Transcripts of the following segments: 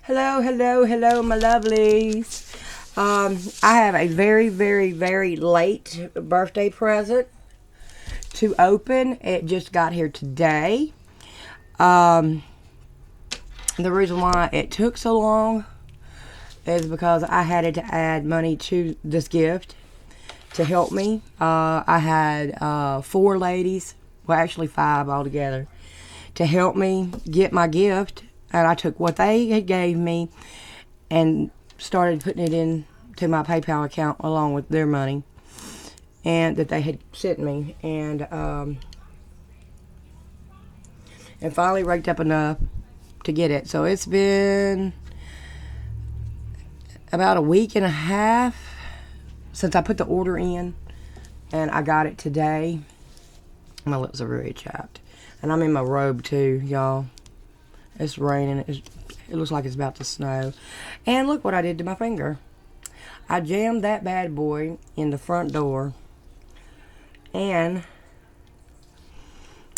Hello, hello, hello, my lovelies. I have a very, very, very late birthday present to open. It just got here today. The reason why it took so long is because I had to add money to this gift to help me. I had 4 ladies, well, actually 5 altogether, to help me get my gift. And I took what they had gave me and started putting it into my PayPal account along with their money and that they had sent me, and finally raked up enough to get it. So it's been about a week and a half since I put the order in, and I got it today. My lips are very chapped, and I'm in my robe too, y'all. It's raining. It looks like it's about to snow. And look what I did to my finger. I jammed that bad boy in the front door, and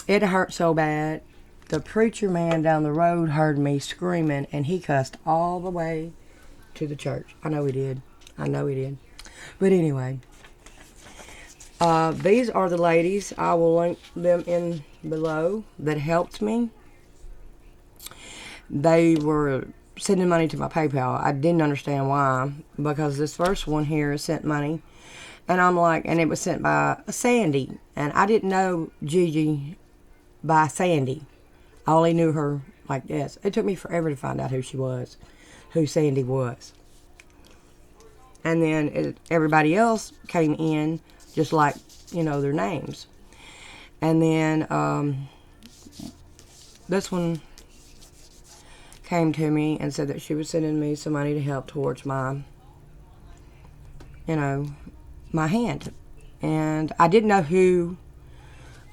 it hurt so bad. The preacher man down the road heard me screaming, and he cussed all the way to the church. I know he did. I know he did. But anyway, these are the ladies. I will link them in below that helped me. They were sending money to my PayPal. I didn't understand why, because this first one here sent money, and I'm like, and it was sent by Sandy, and I didn't know Gigi by Sandy. I only knew her like this. It took me forever to find out who she was, who Sandy was. And then everybody else came in just like, you know, their names. And then this one came to me and said that she was sending me some money to help towards my, you know, my hand. And I didn't know who,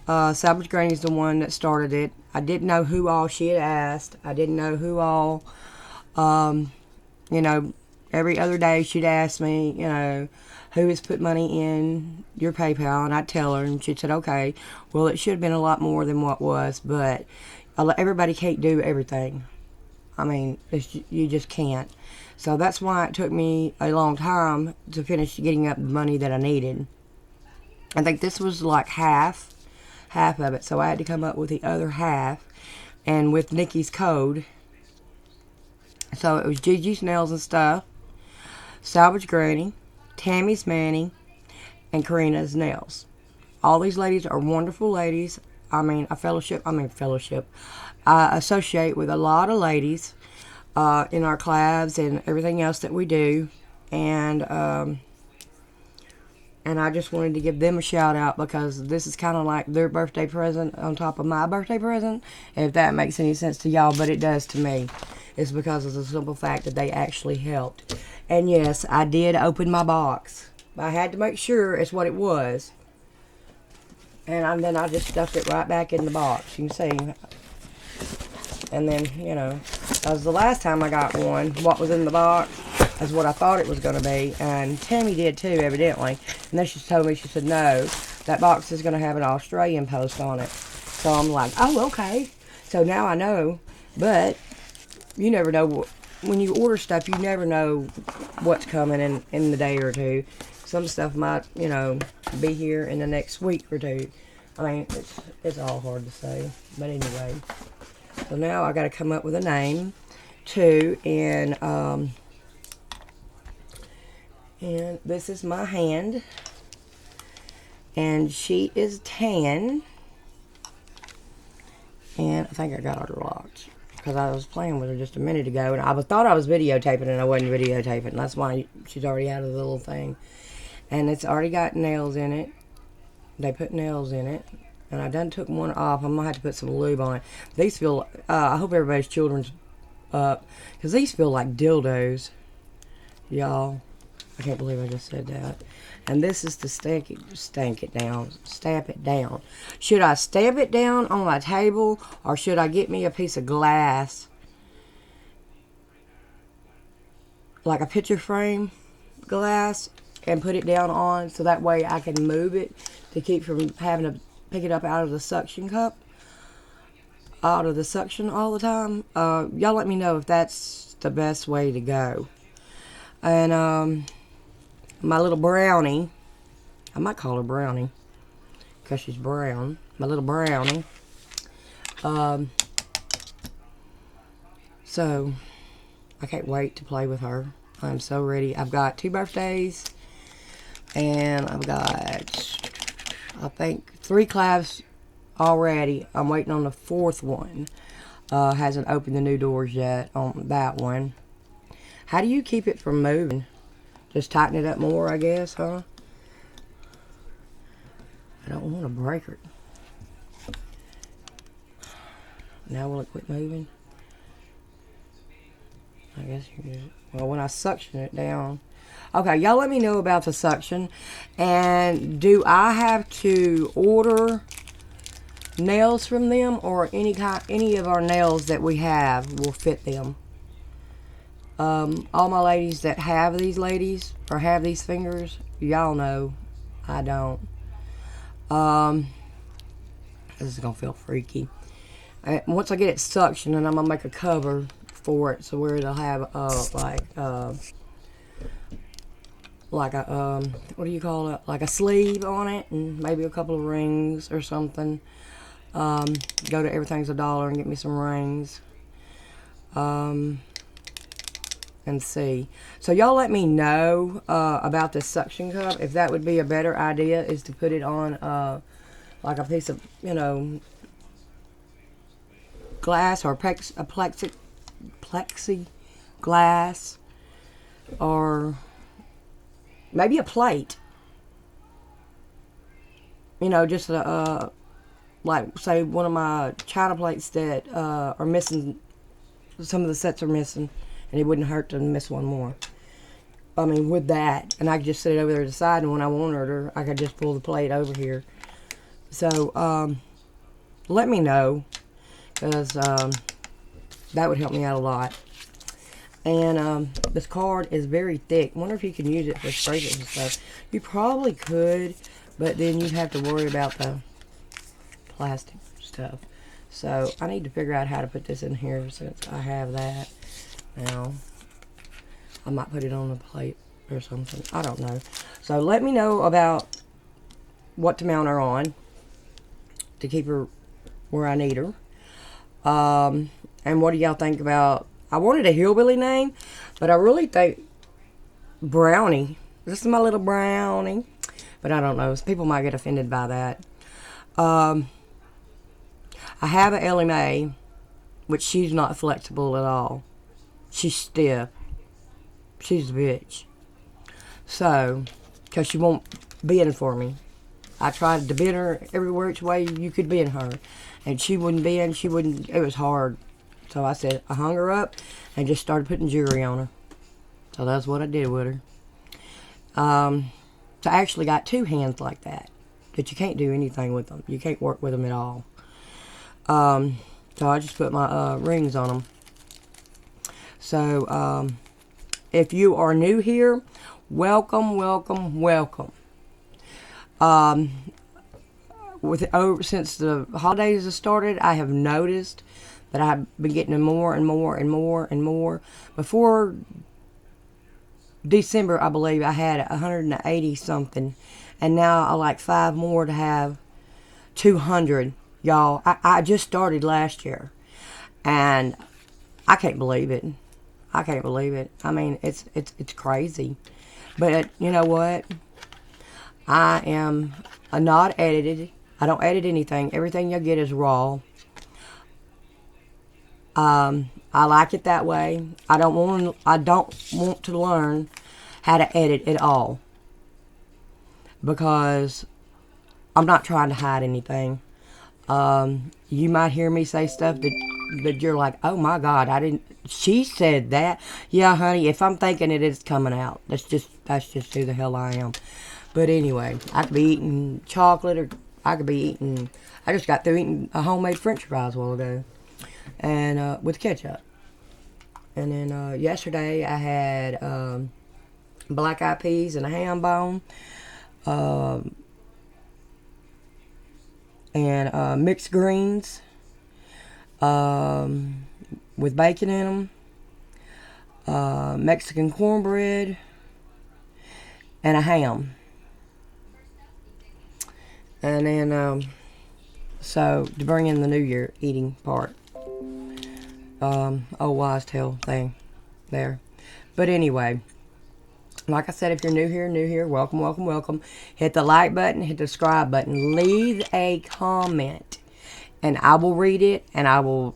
Salvage Granny's the one that started it. I didn't know who all she had asked. I didn't know who all, you know, every other day she'd ask me, you know, who has put money in your PayPal, and I'd tell her, and she said, okay, well, it should have been a lot more than what was, but everybody can't do everything. I mean, you just can't. So that's why it took me a long time to finish getting up the money that I needed. I think this was like half of it. So I had to come up with the other half. And with Nikki's code. So it was Gigi's Nails and Stuff, Salvage Granny, Tammy's Manny, and Karina's Nails. All these ladies are wonderful ladies. I associate with a lot of ladies in our collabs and everything else that we do, and I just wanted to give them a shout out because this is kind of like their birthday present on top of my birthday present, if that makes any sense to y'all, but it does to me. It's because of the simple fact that they actually helped. And yes, I did open my box. I had to make sure it's what it was. And then I just stuffed it right back in the box. You can see. And then, you know, as the last time I got one, what was in the box is what I thought it was going to be. And Tammy did too, evidently. And then she told me, she said, no, that box is going to have an Australian post on it. So I'm like, oh, okay. So now I know. But you never know. When you order stuff, you never know what's coming in the day or two. Some stuff might, you know, be here in the next week or two. I mean, it's all hard to say. But anyway. So now I got to come up with a name, too. And this is my hand. And she is tan. And I think I got her locked. Because I was playing with her just a minute ago. And I thought I was videotaping, and I wasn't videotaping. That's why she's already out of the little thing. And it's already got nails in it. They put nails in it. And I done took one off. I'm going to have to put some lube on it. These feel, I hope everybody's children's up. Because these feel like dildos. Y'all. I can't believe I just said that. And this is to stamp it down. Should I stamp it down on my table? Or should I get me a piece of glass? Like a picture frame glass. And put it down on. So that way I can move it. To keep from having to pick it up out of the suction cup. out of the suction all the time. Y'all let me know if that's the best way to go. And my little brownie, I might call her Brownie because she's brown. My little brownie. So I can't wait to play with her. I'm so ready. I've got 2 birthdays, and I've got, I think, 3 claves already. I'm waiting on the 4th one. Hasn't opened the new doors yet on that one. How do you keep it from moving? Just tighten it up more, I guess, huh? I don't want to break it. Now will it quit moving? I guess you do. Well, when I suction it down. Okay, y'all let me know about the suction. And do I have to order nails from them, or any of our nails that we have will fit them? All my ladies that have these or have these fingers, y'all know I don't. This is gonna feel freaky. Once I get it suctioned, and I'm gonna make a cover for it, so where it'll have like a what do you call it? Like a sleeve on it, and maybe a couple of rings or something. Go to Everything's a Dollar and get me some rings. And see. So y'all let me know about this suction cup. If that would be a better idea, is to put it on like a piece of, glass, or a plexi glass, or maybe a plate. Just like, say, one of my china plates that are missing. Some of the sets are missing, and it wouldn't hurt to miss one more. I mean, with that, and I could just sit it over there to the side, and when I wanted her, I could just pull the plate over here. So, let me know, because that would help me out a lot. And this card is very thick. I wonder if you can use it for scrapers and stuff. You probably could, but then you'd have to worry about the plastic stuff. So I need to figure out how to put this in here, since I have that. Now I might put it on the plate or something. I don't know. So let me know about what to mount her on to keep her where I need her. And what do y'all think about? I wanted a hillbilly name, but I really think Brownie. This is my little Brownie. But I don't know. People might get offended by that. I have a Ellie Mae, which she's not flexible at all. She's stiff. She's a bitch. So, because she won't bend for me. I tried to bend her every which way you could bend her. And she wouldn't bend. It was hard. So I hung her up and just started putting jewelry on her. So that's what I did with her. So I actually got 2 hands like that. But you can't do anything with them. You can't work with them at all. So I just put my rings on them. So if you are new here, welcome, welcome, welcome. Since the holidays have started, I have noticed that I've been getting more and more and more and more. Before December, I believe I had 180 something, and now I like 5 more to have 200. Y'all, I just started last year, and I can't believe it. I can't believe it. I mean, it's crazy. But you know what? I am not edited. I don't edit anything. Everything you get is raw. I like it that way. I don't want to learn how to edit at all, because I'm not trying to hide anything. You might hear me say stuff that you're like, oh my God, she said that. Yeah, honey, if I'm thinking it, it's coming out. That's just who the hell I am. But anyway, I could be eating chocolate, or I could be eating, I just got through eating a homemade french fries a while ago. And, with ketchup. And then, yesterday I had, black eyed peas and a ham bone. And mixed greens, with bacon in them, Mexican cornbread, and a ham. And then, so to bring in the New Year eating part. Old wise tale thing there. But anyway, like I said, if you're new here, welcome, welcome, welcome. Hit the like button, hit the subscribe button, leave a comment, and I will read it, and I will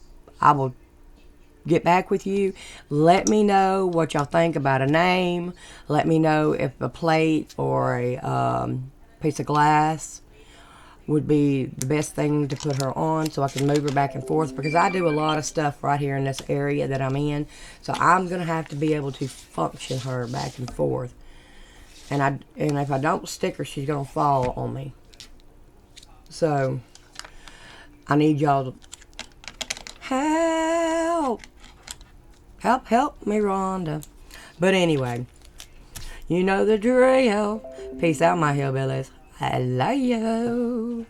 get back with you. Let me know what y'all think about a name. Let me know if a plate or a piece of glass would be the best thing to put her on, so I can move her back and forth, because I do a lot of stuff right here in this area that I'm in, so I'm gonna have to be able to function her back and forth, and if I don't stick her, she's gonna fall on me. So I need y'all to help me, Rhonda. But anyway, you know the drill. Peace out, my hillbillies. I love you.